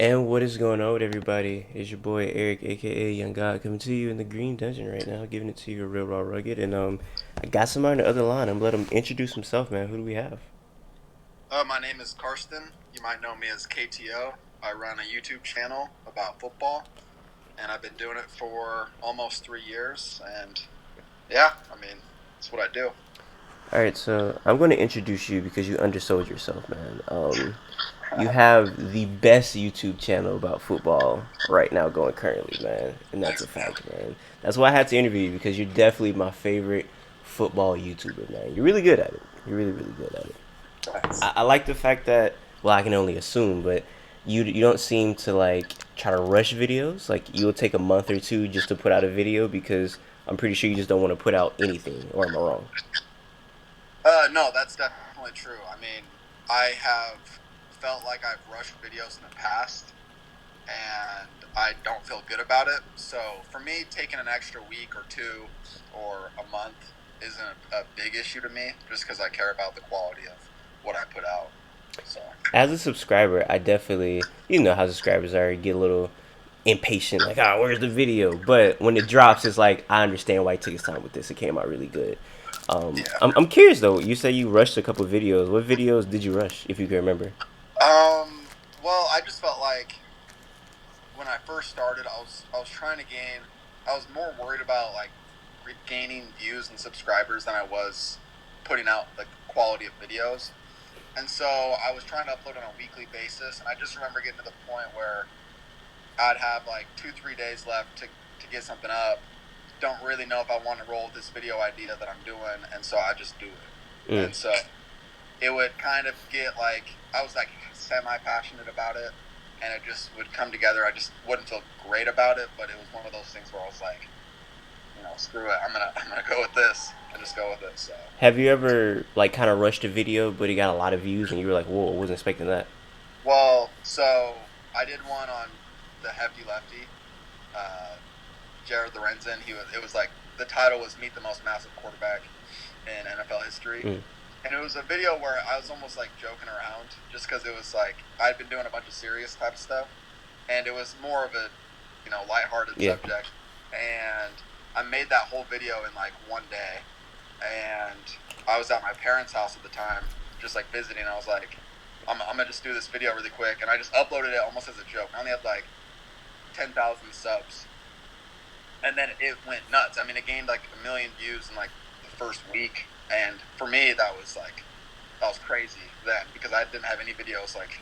And what is going on with everybody? It's your boy Eric, aka Young God, coming to you in the Green Dungeon right now, giving it to you real raw rugged. And I got somebody on the other line. I'm gonna let him introduce himself, man. Who do we have? My name is Karsten. You might know me as KTO. I run a YouTube channel about football, and I've been doing it for almost 3 years. And yeah, that's what I do. All right, so I'm gonna introduce you because you undersold yourself, man. You have the best YouTube channel about football right now going currently, man, and that's a Thanks, man. fact, man. That's why I had to interview you because you're definitely my favorite football YouTuber, man. You're really good at it. You're really good at it. Thanks. I like the fact that, well, I can only assume, but you don't seem to like try to rush videos. Like you'll take a month or two just to put out a video because I'm pretty sure you just don't want to put out anything. Or am I wrong? No, that's definitely true. I have felt like I've rushed videos in the past, and I don't feel good about it. So for me, taking an extra week or two or a month isn't a big issue to me, just because I care about the quality of what I put out. So. As a subscriber, I definitely, you know how subscribers are, you get a little impatient, like, ah, where's the video? But when it drops, it's like, I understand why it took its time with this. It came out really good. Yeah. I'm curious though. You say you rushed a couple videos. What videos did you rush, if you can remember? Well, I just felt like when I first started, I was trying to gain. I was more worried about like gaining views and subscribers than I was putting out like quality of videos. And so I was trying to upload on a weekly basis, and I just remember getting to the point where I'd have like 2 3 days left to get something up. Don't really know if I want to roll with this video idea that I'm doing, and so I just do it. Mm. And so it would kind of get like I was like semi passionate about it, and it just would come together. I just wouldn't feel great about it, but it was one of those things where I was like, screw it. I'm gonna go with this and just go with it. So, Have you ever like kind of rushed a video, but it got a lot of views, and you were like, whoa, I wasn't expecting that? so I did one on the hefty lefty, uh, Jared Lorenzen. It was like the title was "Meet the Most Massive Quarterback in NFL History." Mm. And it was a video where I was almost like joking around just because it was like I'd been doing a bunch of serious type of stuff, and it was more of a lighthearted Yeah. subject. And I made that whole video in like one day, and I was at my parents' house at the time, just like visiting. I was like, I'm gonna just do this video really quick, and I just uploaded it almost as a joke. I only had like 10,000 subs, and then it went nuts. It gained like 1 million views in like the first week, and for me that was crazy then because I didn't have any videos like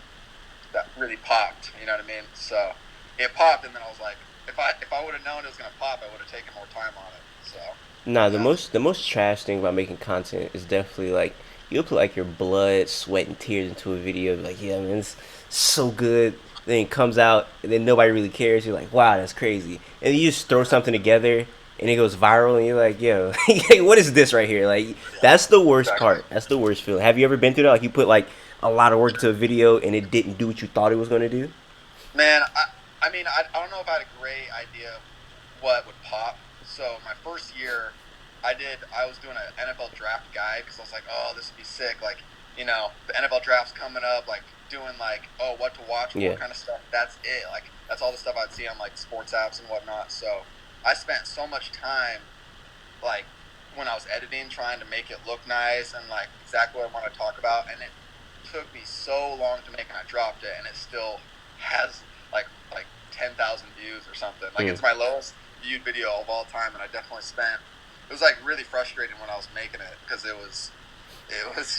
that really popped. You know what I mean? So it popped, and then I was like, if I would have known it was gonna pop, I would have taken more time on it. So Nah, the yeah, most trash thing about making content is definitely like you'll put like your blood, sweat, and tears into a video. Be like, yeah, man, it's so good. Then it comes out, and then nobody really cares. You're like, wow, that's crazy. And then you just throw something together, and it goes viral, and you're like, yo, what is this right here? Like, yeah, that's the worst exactly. part. That's the worst feeling. Have you ever been through that? Like, you put like a lot of work into a video, and it didn't do what you thought it was gonna do. Man, I don't know if I had a great idea of what would pop. So my first year, I was doing an NFL draft guide because I was like, oh, this would be sick. Like, the NFL draft's coming up. Like doing like, oh, what to watch, Yeah. what kind of stuff. That's it. Like that's all the stuff I'd see on like sports apps and whatnot. So I spent so much time like when I was editing, trying to make it look nice and like exactly what I want to talk about. And it took me so long to make, and I dropped it, and it still has like 10,000 views or something. Like Mm. it's my lowest viewed video of all time, and I definitely spent. It was like really frustrating when I was making it because it was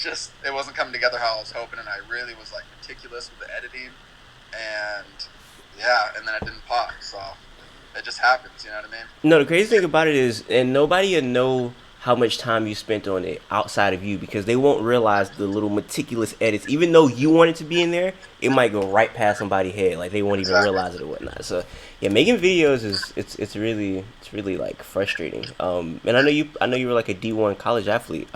just it wasn't coming together how I was hoping, and I really was like meticulous with the editing, and yeah, and then it didn't pop. So it just happens, you know what I mean? No, the crazy thing about it is, and nobody will know how much time you spent on it outside of you because they won't realize the little meticulous edits. Even though you want it to be in there, it might go right past somebody's head. Like they won't even Exactly. realize it or whatnot. So yeah, making videos is it's really like frustrating. And I know you were like a D1 college athlete.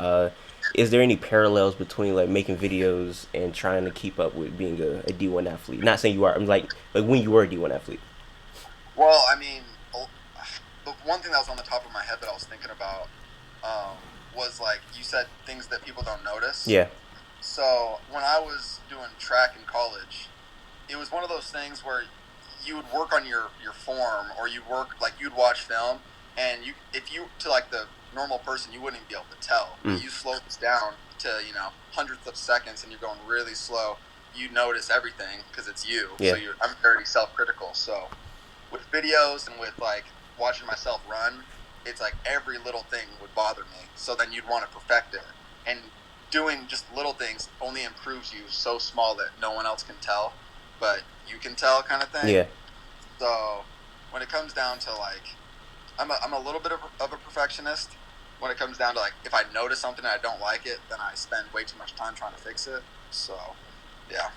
Is there any parallels between like making videos and trying to keep up with being a D1 athlete? Not saying you are. I'm like when you were a D1 athlete. Well, the one thing that was on the top of my head that I was thinking about was like you said things that people don't notice. Yeah. So when I was doing track in college, it was one of those things where you would work on your form, or you'd work like you'd watch film, and you if you to like the normal person you wouldn't even be able to tell, Mm. but you slow this down to hundredths of seconds and you're going really slow. You notice everything because it's you. So Yeah. I'm very self-critical. So with videos and with like watching myself run, it's like every little thing would bother me. So then you'd want to perfect it, and doing just little things only improves you so small that no one else can tell, but you can tell, kind of thing. Yeah. So when it comes down to like, I'm a little bit of a perfectionist. When it comes down to like, if I notice something and I don't like it, then I spend way too much time trying to fix it. So yeah.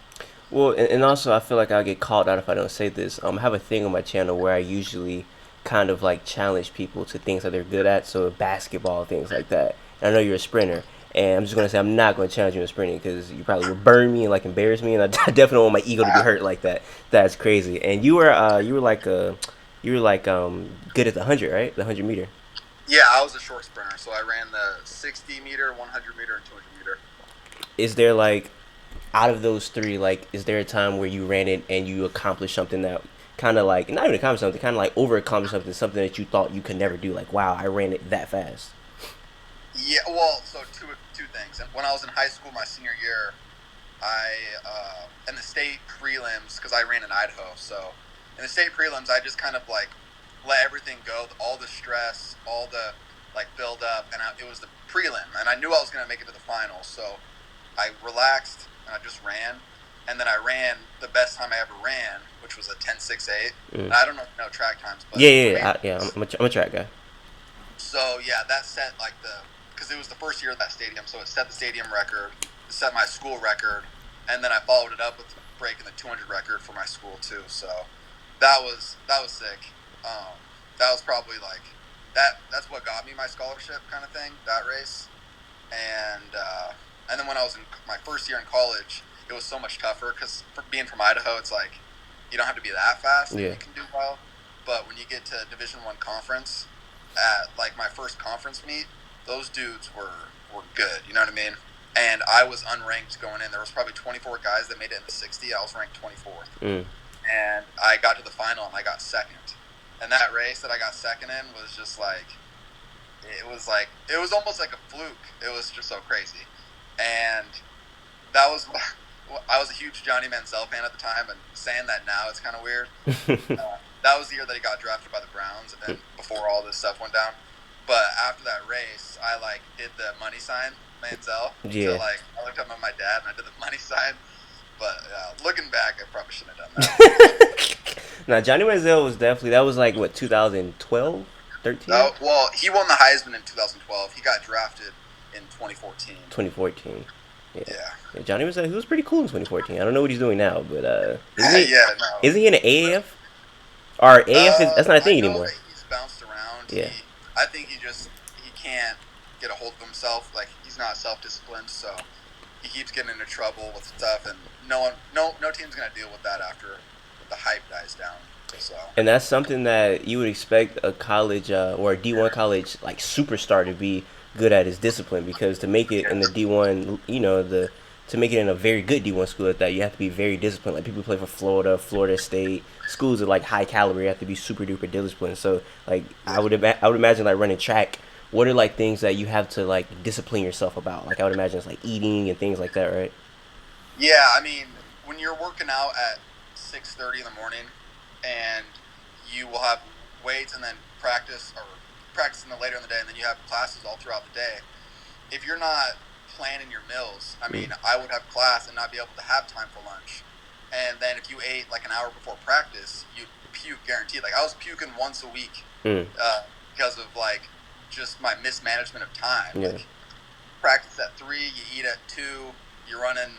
Well, and also I feel like I'll get called out if I don't say this. I have a thing on my channel where I usually kind of like challenge people to things that they're good at, so basketball, things like that. And I know you're a sprinter, and I'm just gonna say I'm not gonna challenge you in sprinting because you probably would burn me and like embarrass me, and I definitely don't want my ego to be hurt like that. That's crazy. And you were like good at the 100, right? The 100 meter. Yeah, I was a short sprinter, so I ran the 60 meter, 100 meter, and 200 meter. Is there like out of those three, like, is there a time where you ran it and you accomplished something that kind of like not even accomplished something, kind of like over accomplished something, something that you thought you could never do? Like, wow, I ran it that fast. Yeah, well, so two things. And when I was in high school, my senior year, I in the state prelims, because I ran in Idaho. So in the state prelims, I just kind of like let everything go, all the stress, all the like build up, and it was the prelim, and I knew I was gonna make it to the finals. So I relaxed and I just ran, and then I ran the best time I ever ran, which was a 10.68. Mm. And I don't know if you know track times, but Yeah, for yeah, me, yeah. I'm a track guy. so yeah, that set like because it was the first year of that stadium, so it set the stadium record, it set my school record, and then I followed it up with breaking the 200 record for my school too. So that was sick. Um, that was probably like That's what got me my scholarship, kind of thing. That race, and then when I was in my first year in college, it was so much tougher because being from Idaho, it's like you don't have to be that fast and Yeah. you can do well. But when you get to Division 1 conference, at like my first conference meet, those dudes were good. You know what I mean? And I was unranked going in. There was probably 24 guys that made it in the 60. I was ranked 24th, Mm. and I got to the final and I got second. And that race that I got second in was just like it was almost like a fluke. It was just so crazy, and that was I was a huge Johnny Manziel fan at the time, and saying that now it's kind of weird. That was the year that he got drafted by the Browns, and before all this stuff went down. But after that race, I like did the money sign Manziel to Yeah. like I looked up at my dad and I did the money sign. But looking back, I probably shouldn't have done that. Now Johnny Manziel was definitely that was like what 2012, 13, Well, he won the Heisman in 2012. He got drafted in 2014. 2014. Yeah. Yeah. Yeah, Johnny Manziel, he was pretty cool in 2014. I don't know what he's doing now, but Yeah, no. isn't he in the AAF? Or AAF is that's not a I thing know anymore. that he's bounced around. Yeah. I think he can't get a hold of himself. Like he's not self-disciplined, so he keeps getting into trouble with stuff, and no team's gonna deal with that after the hype dies down. So And that's something that you would expect a college or a D1 college like superstar to be good at is discipline because to make it in the D1, the to make it in a very good D1 school at that, you have to be very disciplined. Like people who play for Florida, Florida State, schools of like high caliber, you have to be super duper disciplined. So like yeah, I would imagine like running track. What are like things that you have to like discipline yourself about? Like I would imagine it's like eating and things like that, right? yeah. I mean, when you're working out at 6:30 in the morning, and you will have weights and then practice in the later in the day, and then you have classes all throughout the day. If you're not planning your meals, I Mm. mean, I would have class and not be able to have time for lunch. And then if you ate like an hour before practice, you puke guaranteed. Like I was puking once a week Mm. because of like just my mismanagement of time. Yeah. Like practice at 3, you eat at 2, you're running,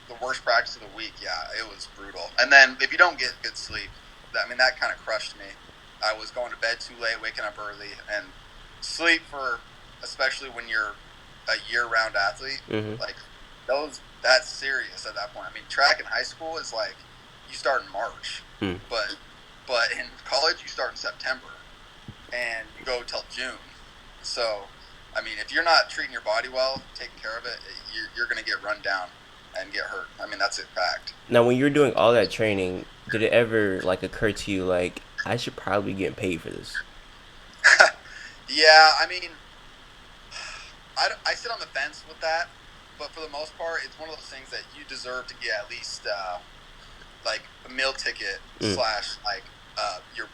the worst practice of the week. Yeah, it was brutal. And then if you don't get good sleep, that kind of crushed me. I was going to bed too late, waking up early, and sleep especially when you're a year-round athlete, Hmm. like that's serious at that point. I mean, track in high school is like you start in March, Mm. but in college you start in September and you go till June. So, I mean, if you're not treating your body well, taking care of it, you're going to get run down. and get hurt. I mean, that's a fact. Now, when you were doing all that training, did it ever like occur to you like I should probably get paid for this? Yeah, I mean, I sit on the fence with that, but for the most part, it's one of those things that you deserve to get at least like a meal ticket Mm. slash like your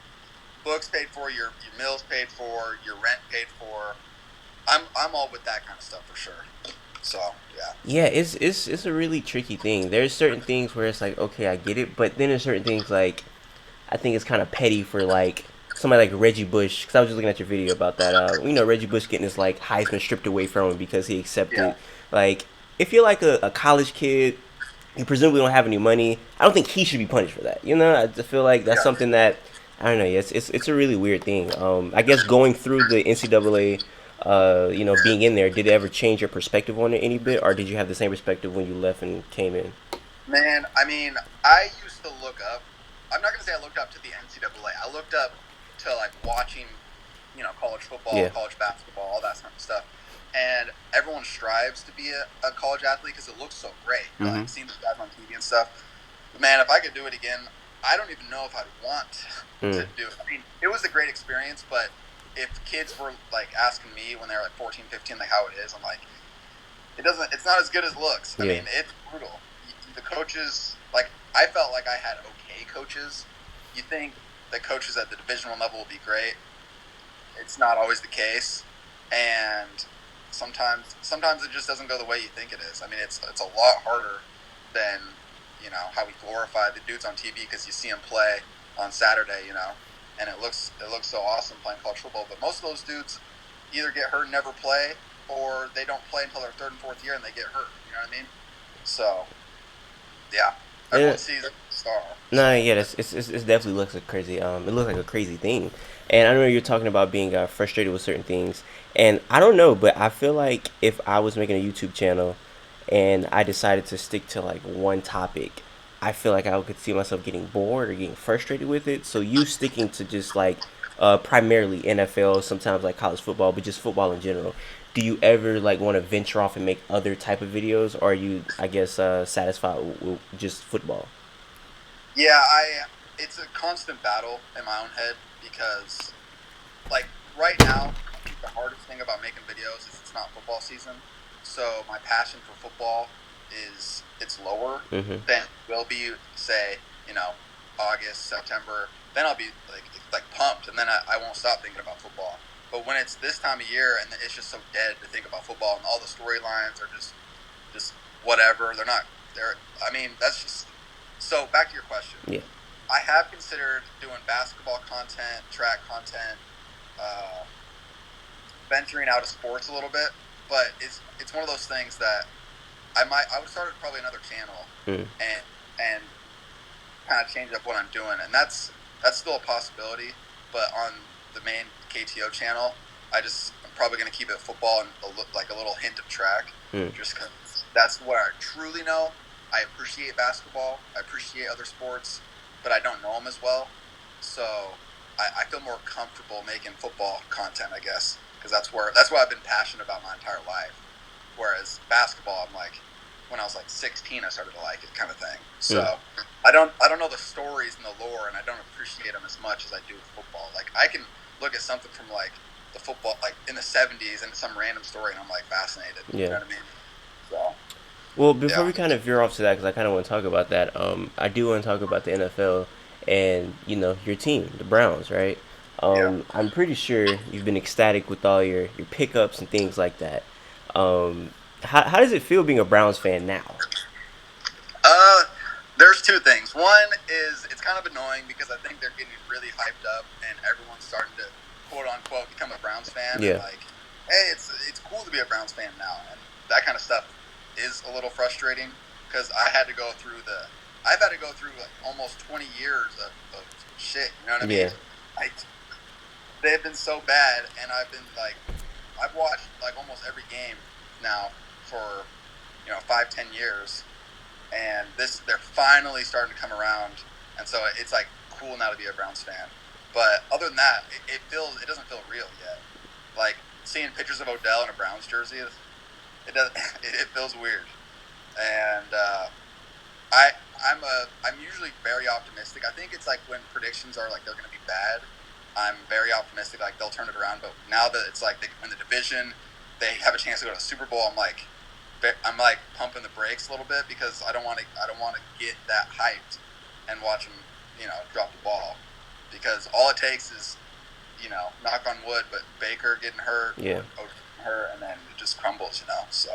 books paid for, your meals paid for, your rent paid for. I'm all with that kind of stuff for sure. So yeah, Yeah, it's a really tricky thing. There's certain things where it's like, okay, I get it, but then there's certain things like I think it's kind of petty for like somebody like Reggie Bush. Because I was just looking at your video about that. Reggie Bush getting his like Heisman stripped away from him because he yeah, accepted. Like, if you're like a college kid, you presumably don't have any money. I don't think he should be punished for that. I just feel like that's yeah. something that I don't know. Yeah, it's a really weird thing. I guess going through the NCAA, being in there, did it ever change your perspective on it any bit, or did you have the same perspective when you left and came in? Man, I mean, I used to look up. I'm not gonna say I looked up to the NCAA. I looked up to like watching, college football, Yeah. college basketball, all that sort of stuff. And everyone strives to be a college athlete because it looks so great. Mm-hmm. Like seeing the guys on TV and stuff. But man, if I could do it again, I don't even know if I'd want to Mm. do it. I mean, it was a great experience, but if kids were like asking me when they were like 14, 15, like how it is, I'm like, it doesn't. It's not as good as it looks. I Yeah. mean, it's brutal. The coaches, like I felt like I had okay coaches. You think the coaches at the Division 1 level will be great? It's not always the case, and sometimes it just doesn't go the way you think it is. I mean, it's a lot harder than how we glorify the dudes on TV because you see them play on Saturday, and it looks so awesome playing college football. But most of those dudes either get hurt and never play, or they don't play until their third and fourth year and they get hurt. You know what I mean? So yeah, Yeah. everyone sees a star. No, So yeah, it's definitely looks like crazy. It looks like a crazy thing, and I know you're talking about being frustrated with certain things, and I don't know, but I feel like if I was making a YouTube channel, and I decided to stick to like one topic, I feel like I could see myself getting bored or getting frustrated with it. So you sticking to just like primarily NFL, sometimes like college football, but just football in general. Do you ever like want to venture off and make other type of videos, or are you, I guess, satisfied with just football? yeah, it's a constant battle in my own head because like right now, I think the hardest thing about making videos is it's not football season. So my passion for football is it's lower Mm-hmm. than it will be say, August, September. Then I'll be like pumped and then I won't stop thinking about football. But when it's this time of year and it's just so dead to think about football and all the storylines are just whatever. They're I mean, that's just so back to your question. Yeah. I have considered doing basketball content, track content, uh, venturing out of sports a little bit, but it's one of those things that I would start probably another channel Mm. and kind of change up what I'm doing, and that's still a possibility. But on the main KTO channel, I'm probably going to keep it football and like a little hint of track, Mm. just because that's what I truly know. I appreciate basketball. I appreciate other sports, but I don't know them as well. So I feel more comfortable making football content, I guess, because that's what I've been passionate about my entire life. Whereas basketball, I'm like, when I was like 16, I started to like it, kind of thing. Mm. So I don't know the stories and the lore, and I don't appreciate them as much as I do with football. Like I can look at something from like the football, like in the '70s, and some random story, and I'm like fascinated. You Yeah. know what I mean? So Well, before yeah, we kind of veer off to that, because I kind of want to talk about that, I do want to talk about the NFL and your team, the Browns, right? yeah. I'm pretty sure you've been ecstatic with all your pickups and things like that. How does it feel being a Browns fan now? Uh, there's two things. One is it's kind of annoying because I think they're getting really hyped up, and everyone's starting to quote unquote become a Browns fan, and Yeah. like, hey, it's cool to be a Browns fan now, and that kind of stuff is a little frustrating because I've had to go through like almost 20 years of shit. You know what I mean? Yeah. I, they've been so bad, and I've watched like almost every game now for 5, 10 years, and they're finally starting to come around, and so it's like cool now to be a Browns fan. But other than that, it doesn't feel real yet. Like seeing pictures of Odell in a Browns jersey, it does it feels weird. and I I'm usually very optimistic. I think it's like when predictions are like they're going to be bad, I'm very optimistic like they'll turn it around. But now that it's like they win the division, they have a chance to go to the Super Bowl. I'm like pumping the brakes a little bit because I don't want to get that hyped and watch them drop the ball because all it takes is knock on wood, but Baker getting hurt Yeah. or getting hurt, and then it just crumbles. So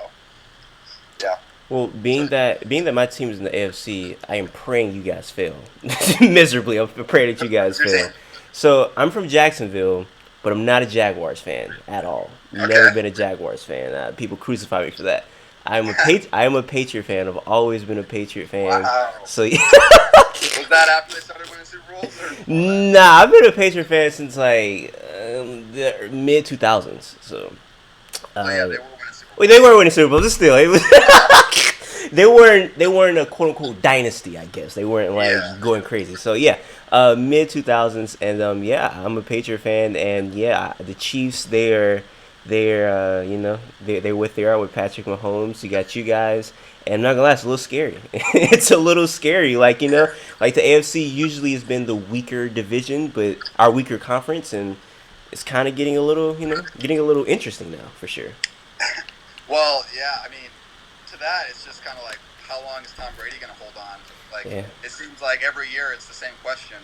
yeah. Well, So being that my team is in the AFC, I am praying you guys fail miserably. I'm praying that you guys you're saying fail. So I'm from Jacksonville, but I'm not a Jaguars fan at all. okay? Never been a Jaguars fan. People crucify me for that. I am a Patriot fan. I've always been a Patriot fan. Wow. So yeah. Was that after they started winning Super Bowls or before that? Nah, I've been a Patriot fan since like the mid 2000s. So Oh yeah, uh, they were winning Super well, they Bowls. were winning Super Bowls. But still, it was they weren't a quote unquote dynasty. I guess they weren't Yeah. like going crazy. So yeah, mid 2000s, and yeah, I'm a Patriot fan, and yeah, the Chiefs they're with they are with Patrick Mahomes. You got you guys. And I'm not gonna lie, it's a little scary. It's a little scary. Like, like the AFC usually has been the weaker division, but our weaker conference, and it's kind of getting a little, getting a little interesting now for sure. Well, yeah. I mean, to that, it's just kind of like, how long is Tom Brady going to hold on? Like, Yeah. it seems like every year it's the same question,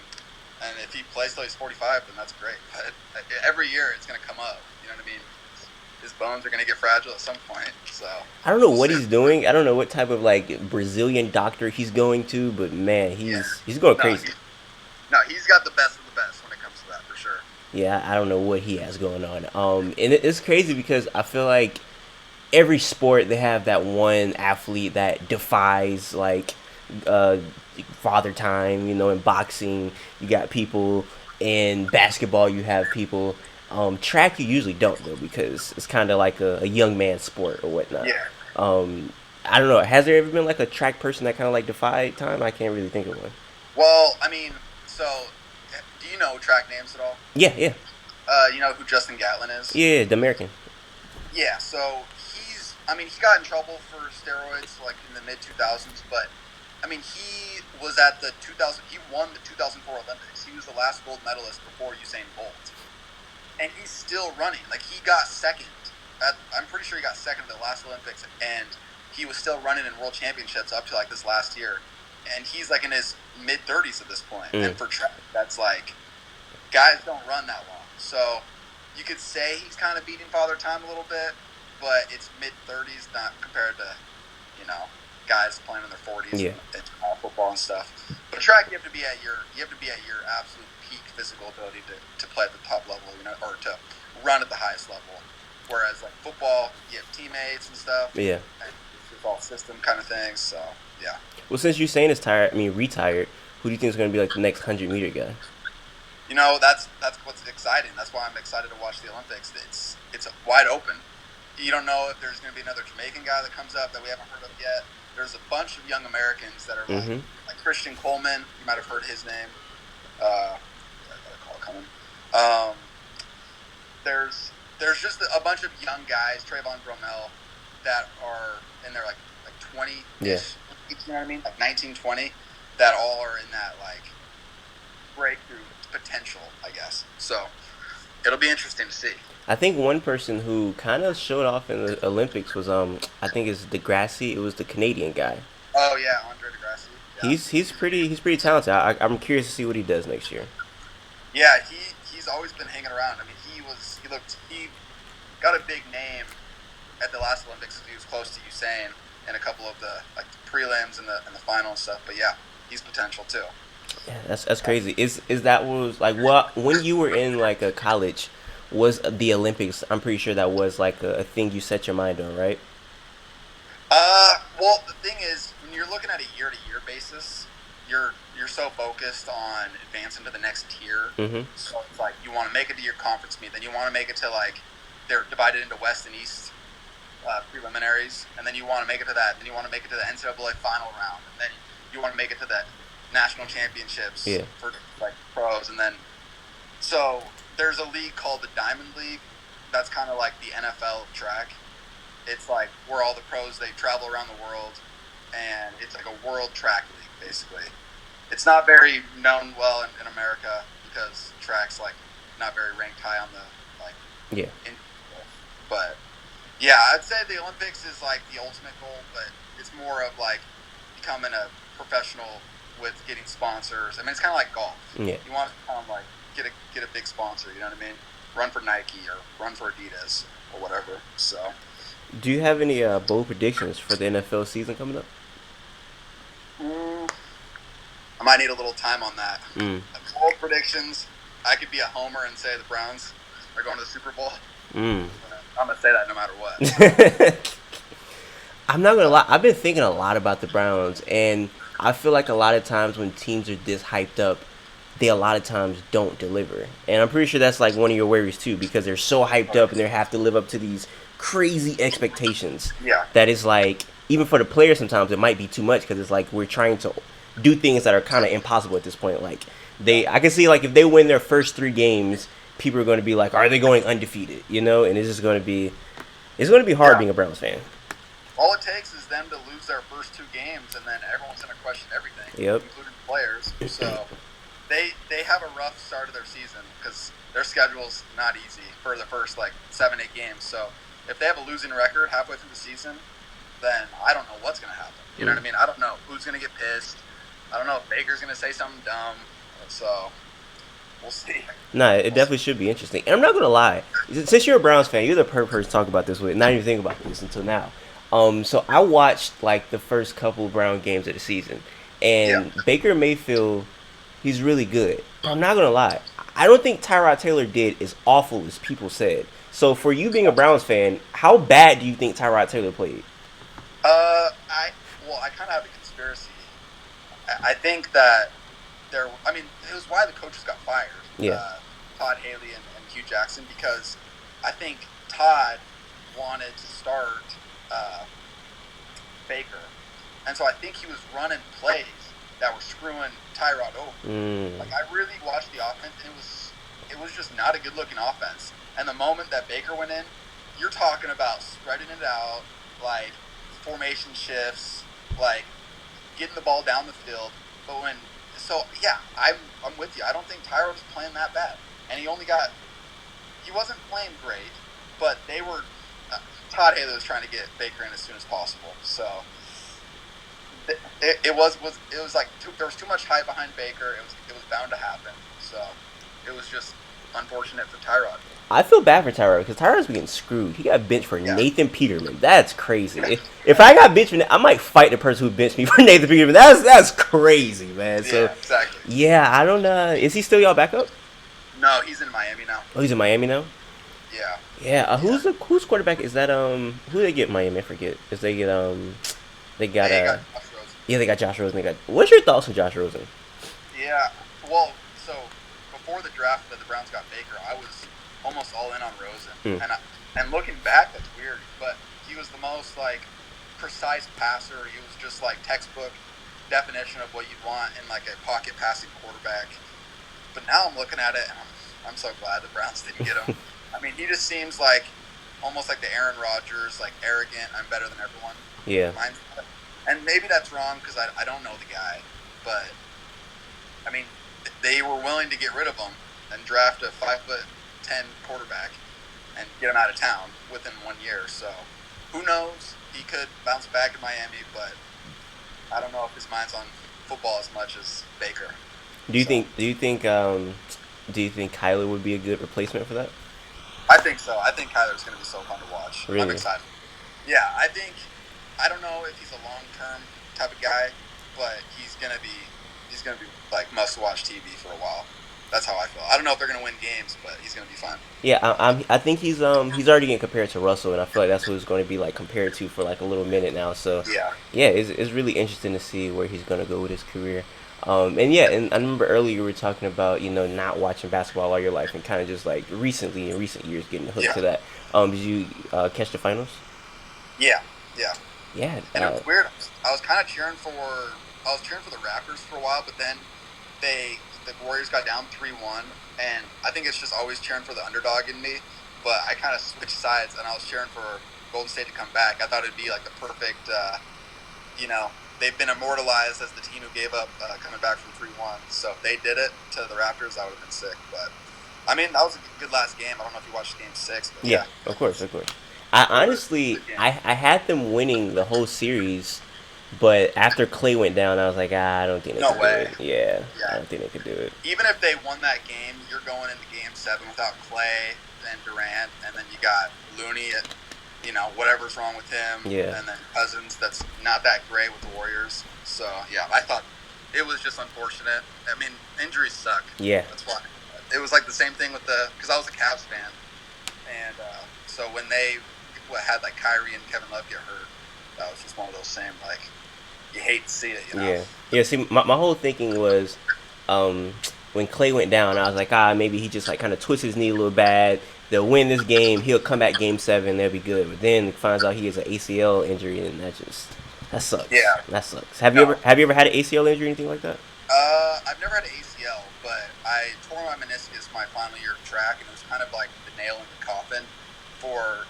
and if he plays till he's 45, then that's great. But every year it's going to come up. You know what I mean? His bones are going to get fragile at some point. So I don't know we'll what see. he's doing. I don't know what type of like Brazilian doctor he's going to, but man, Yeah. he's going No, crazy. no, he's got the best of the best when it comes to that for sure. Yeah, I don't know what he has going on. And it's crazy because I feel like every sport they have that one athlete that defies like uh, father time. In boxing, you got people. In basketball, you have people. Track, you usually don't though because it's kind of like a young man sport or whatnot. Yeah. Um, I don't know. Has there ever been like a track person that kind of like defied time? I can't really think of one. Well, I mean, so do you know track names at all? Yeah, yeah, You know who Justin Gatlin is? yeah. The American. Yeah, so I mean, he got in trouble for steroids like in the mid 2000s, but I mean, he was at the 2000. He won the 2004 Olympics. He was the last gold medalist before Usain Bolt, and he's still running. Like he got second. I'm pretty sure he got second at the last Olympics, and he was still running in world championships up to like this last year, and he's like in his mid 30s at this point. Mm. And for track, that's like guys don't run that long, so you could say he's kind of beating Father Time a little bit, but it's mid 30s, not compared to, guys playing in their 40s Yeah. and football and stuff. But track, you have to be at your absolute peak physical ability to play at the top level, or to run at the highest level. Whereas like football, you have teammates and stuff, Yeah. and it's all system kind of things. So yeah. Well, since Usain is retired, who do you think is going to be like the next 100-meter guy? That's what's exciting. That's why I'm excited to watch the Olympics. It's wide open. You don't know if there's going to be another Jamaican guy that comes up that we haven't heard of yet. There's a bunch of young Americans that are Mm-hmm. like Christian Coleman. You might have heard his name. I gotta call it coming. Um, there's just a bunch of young guys, Trayvon Bromell, that are in their like 20. Yeah. You know what I mean? Like 19, 20, that all are in that like breakthrough potential, I guess. So it'll be interesting to see. I think one person who kind of showed off in the Olympics was I think it's Degrassi. It was the Canadian guy. Oh yeah, Andre DeGrassi. Yeah, He's pretty talented. I'm curious to see what he does next year. yeah. He's always been hanging around. I mean, he got a big name at the last Olympics. He was close to Usain in a couple of the like the prelims and the final and stuff. But yeah, he's potential too. Yeah, that's crazy. Is that was like what when you were in like a college was the Olympics? I'm pretty sure that was like a thing you set your mind on, right? Well, the thing is, when you're looking at a year-to-year basis, you're so focused on advancing to the next tier. Mm-hmm. So it's like you want to make it to your conference meet, then you want to make it to like they're divided into West and East preliminaries, and then you want to make it to that. Then you want to make it to the NCAA final round, and then you want to make it to the national championships Yeah. for like pros, and then so there's a league called the Diamond League. That's kind of like the NFL of track. It's like where all the pros they travel around the world and it's like a world track league basically. It's not very known well in America because track's like not very ranked high on the like Yeah. in, but yeah, I'd say the Olympics is like the ultimate goal, but it's more of like becoming a professional with getting sponsors. I mean, it's kind of like golf. Yeah. You want to become like get a big sponsor. You know what I mean? Run for Nike or run for Adidas or whatever. So, Do you have any bold predictions for the NFL season coming up? mm, I might need a little time on that. Mm. Bold predictions. I could be a homer and say the Browns are going to the Super Bowl. Mm. I'm gonna say that no matter what. So, I'm not gonna lie. I've been thinking a lot about the Browns, and I feel like a lot of times when teams are this hyped up, they a lot of times don't deliver. And I'm pretty sure that's like one of your worries too, because they're so hyped up and they have to live up to these crazy expectations. yeah, That is like even for the players sometimes it might be too much because it's like we're trying to do things that are kind of impossible at this point. Like I can see like if they win their first 3 games, people are going to be like, are they going undefeated? You know, and it's going to be hard yeah. being a Browns fan. All it takes is them to lose their first 2 games, and then everyone's going to question everything, Yep. including the players. So they have a rough start of their season because their schedule's not easy for the first like 7-8 games. So if they have a losing record halfway through the season, then I don't know what's going to happen. You know what I mean? I don't know who's going to get pissed. I don't know if Baker's going to say something dumb. So we'll see. Nah, it definitely should be interesting. And I'm not gonna lie, since you're a Browns fan, you're the perfect person to talk about this with. Not even think about this until now. So I watched like the first couple Brown games of the season, Yeah. and Baker Mayfield, he's really good. But I'm not gonna lie, I don't think Tyrod Taylor did as awful as people said. So for you being a Browns fan, how bad do you think Tyrod Taylor played? I kind of have a conspiracy. I think that there. I mean, it was why the coaches got fired. Yeah. Todd Haley and Hugh Jackson, because I think Todd wanted to start Baker, and so I think he was running plays that were screwing Tyrod over. Mm. Like I really watched the offense, and it was just not a good looking offense. And the moment that Baker went in, you're talking about spreading it out, like formation shifts, like getting the ball down the field. But I'm with you. I don't think Tyrod was playing that bad, and he wasn't playing great, but they were. Todd Haley was trying to get Baker in as soon as possible, so it was like there was too much hype behind Baker. It was bound to happen, so it was just unfortunate for Tyrod. I feel bad for Tyrod because Tyrod's getting screwed. He got benched for Yeah. Nathan Peterman. That's crazy. If I got benched for I might fight the person who benched me for Nathan Peterman. That's crazy, man. So Yeah, exactly. yeah, I don't know. Is he still y'all backup? No, he's in Miami now. Oh, he's in Miami now. Yeah. Yeah. Who's quarterback? Is that who they get in Miami? I forget. Is they get they got They got Josh Rosen. yeah, they got Josh Rosen. They got what's your thoughts on Josh Rosen? Yeah. Well, so before the draft that the Browns got Baker, I was almost all in on Rosen, Hmm. and looking back, that's weird. But he was the most like precise passer. He was just like textbook definition of what you'd want in like a pocket passing quarterback. But now I'm looking at it, and I'm so glad the Browns didn't get him. I mean, he just seems like almost like the Aaron Rodgers, like arrogant. I'm better than everyone. Yeah. Mindset. And maybe that's wrong because I don't know the guy, but I mean, they were willing to get rid of him and draft a 5'10" quarterback and get him out of town within 1 year. So who knows? He could bounce back in Miami, but I don't know if his mind's on football as much as Baker. Do you So, think do you think Kyler would be a good replacement for that? I think so. I think Kyler's going to be so fun to watch. I'm Really? excited. Yeah, I don't know if he's a long-term type of guy, but he's going to be like must-watch TV for a while. That's how I feel. I don't know if they're going to win games, but he's going to be fun. Yeah, I think he's already getting compared to Russell, and I feel like that's what he's going to be like compared to for like a little minute now. So Yeah. yeah, it's really interesting to see where he's going to go with his career. And yeah, and I remember earlier you were talking about not watching basketball all your life and kind of just like recently in recent years getting hooked Yeah. to that. Did you catch the finals? Yeah. Yeah. Yeah. And it was weird. I was kind of cheering for the Raptors for a while, but then the Warriors got down 3-1, and I think it's just always cheering for the underdog in me. But I kind of switched sides, and I was cheering for Golden State to come back. I thought it'd be like the perfect you know, they've been immortalized as the team who gave up coming back from 3-1. So if they did it to the Raptors, that would have been sick. But I mean, that was a good last game. I don't know if you watched Game 6, but Yeah, yeah, of course, of course. I it was a honestly, good game. I had them winning the whole series, but after Clay went down, I was like, I don't think they No could do way. it. Yeah, I Yeah. don't think they could do it. Even if they won that game, you're going into Game 7 without Clay and Durant, and then you got Looney at, whatever's wrong with him, Yeah, and then Cousins that's not that great with the Warriors. So, yeah, I thought it was just unfortunate. I mean, injuries suck. yeah. That's why. It was like the same thing with because I was a Cavs fan, and so when they had like Kyrie and Kevin Love get hurt, that was just one of those same, like, you hate to see it. Yeah, yeah. See, my whole thinking was, um, when Clay went down, I was like, maybe he just like kind of twists his knee a little bad. They'll win this game. He'll come back Game 7. They'll be good. But then finds out he has an ACL injury, and that sucks. Yeah. That sucks. Have you No. ever have you ever had an ACL injury or anything like that? I've never had an ACL, but I tore my meniscus my final year of track, and it was kind of like the nail in the coffin.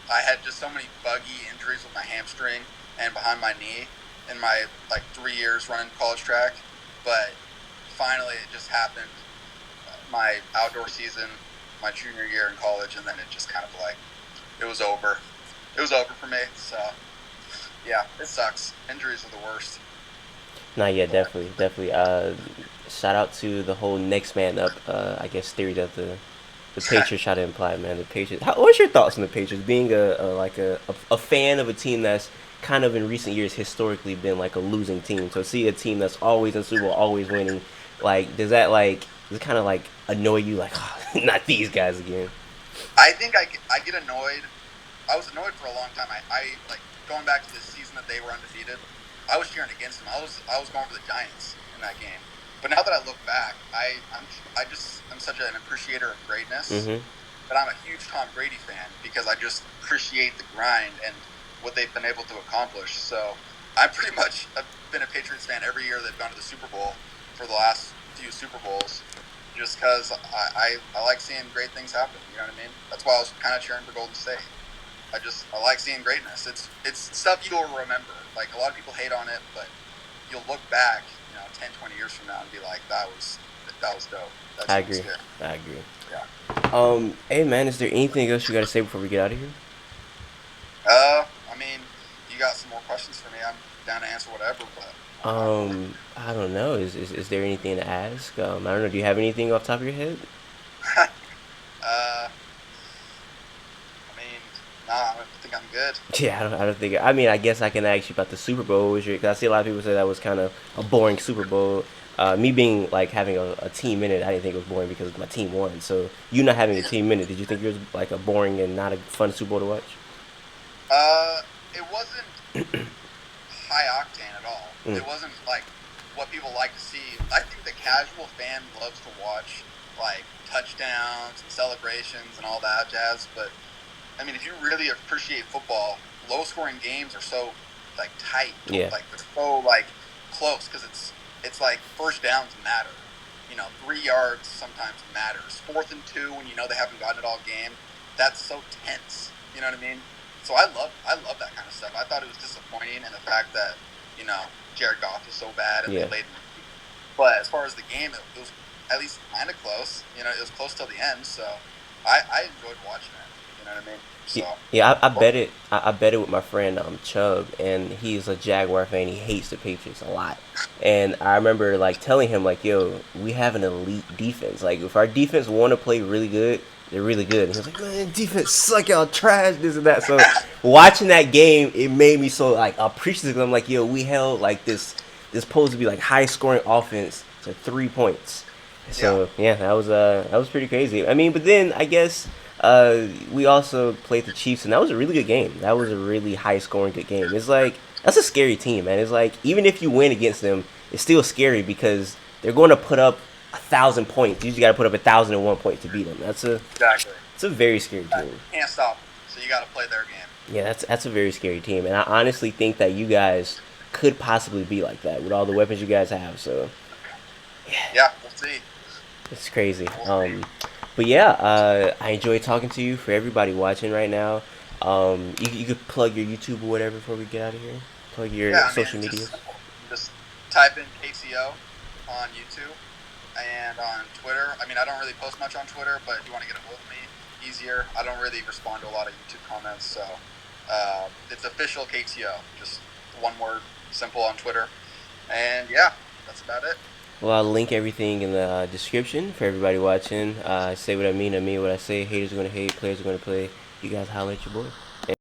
I had just so many buggy injuries with my hamstring and behind my knee in my like 3 years running college track, but finally it just happened. My outdoor season, my junior year in college, and then it just kind of like it was over. It was over for me. So yeah, it sucks. Injuries are the worst. Nah, yeah, definitely, definitely. Shout out to the whole next man up. I guess theory that the Patriots try to imply, man. The Patriots. What's your thoughts on the Patriots? Being a fan of a team that's kind of in recent years historically been like a losing team. So see a team that's always in Super Bowl, always winning. Like, does it kind of like annoy you? Like, oh, not these guys again. I think I get annoyed. I was annoyed for a long time. I like going back to the season that they were undefeated. I was cheering against them. I was going for the Giants in that game. But now that I look back, I'm such an appreciator of greatness Mm-hmm. that I'm a huge Tom Brady fan because I just appreciate the grind and what they've been able to accomplish. So I pretty much have been a Patriots fan every year they've gone to the Super Bowl for the last few Super Bowls, just because I like seeing great things happen. You know what I mean? That's why I was kind of cheering for Golden State. I like seeing greatness. It's stuff you'll remember. Like a lot of people hate on it, but you'll look back, 10, 20 years from now and be like, that was dope. That I shit was agree. good. I agree. Yeah. Hey man, is there anything else you got to say before we get out of here? I mean, you got some more questions for me? I'm down to answer whatever, but I don't know. Is there anything to ask? I don't know. Do you have anything off the top of your head? uh, I mean, nah, I think I'm good. Yeah, I don't think. I mean, I guess I can ask you about the Super Bowl. Because I see a lot of people say that was kind of a boring Super Bowl. Me being like having a team in it, I didn't think it was boring because my team won. So you not having a Yeah. team in it, did you think it was like a boring and not a fun Super Bowl to watch? It wasn't high octane at all. Mm. It wasn't like what people like to see. I think the casual fan loves to watch like touchdowns and celebrations and all that jazz. But I mean, if you really appreciate football, low scoring games are so like tight, Yeah, like they're so like close because it's like first downs matter. 3 yards sometimes matters. 4th and 2 when they haven't gotten it all game. That's so tense. You know what I mean? So I love that kind of stuff. I thought it was disappointing in the fact that Jared Goff was so bad and they yeah. laid. But as far as the game, it was at least kind of close. It was close till the end. So I enjoyed watching it. You know what I mean? So Yeah, I well, bet it. I bet it with my friend Chubb, and he's a Jaguar fan. He hates the Patriots a lot, and I remember like telling him like, "Yo, we have an elite defense. Like, if our defense want to play really good, they're really good." And he was like, "Man, defense suck, y'all trash this and that." So watching that game, it made me so like appreciative. I'm like, "Yo, we held like this supposed to be like high scoring offense to 3 points." yeah, So yeah, that was pretty crazy. I mean, but then I guess we also played the Chiefs, and that was a really good game. That was a really high scoring good game. It's like that's a scary team, man. It's like even if you win against them, it's still scary because they're going to put up 1,000 points. You just got to put up 1,001 points to beat them. exactly. It's a very scary team. Can't stop them. So you got to play their game. Yeah, that's a very scary team, and I honestly think that you guys could possibly be like that with all the weapons you guys have. So Yeah, we'll see. it's crazy. We'll see. But yeah, I enjoy talking to you. For everybody watching right now, you could plug your YouTube or whatever before we get out of here. Plug your Yeah, I mean, social it's just medias. simple. You just type in KTO on YouTube and on Twitter. I mean, I don't really post much on Twitter, but if you want to get a hold of me, easier. I don't really respond to a lot of YouTube comments, so it's official KTO. Just one word, simple on Twitter. And yeah, that's about it. Well, I'll link everything in the description for everybody watching. Say what I mean what I say. Haters are gonna hate, players are gonna play. You guys holler at your boy.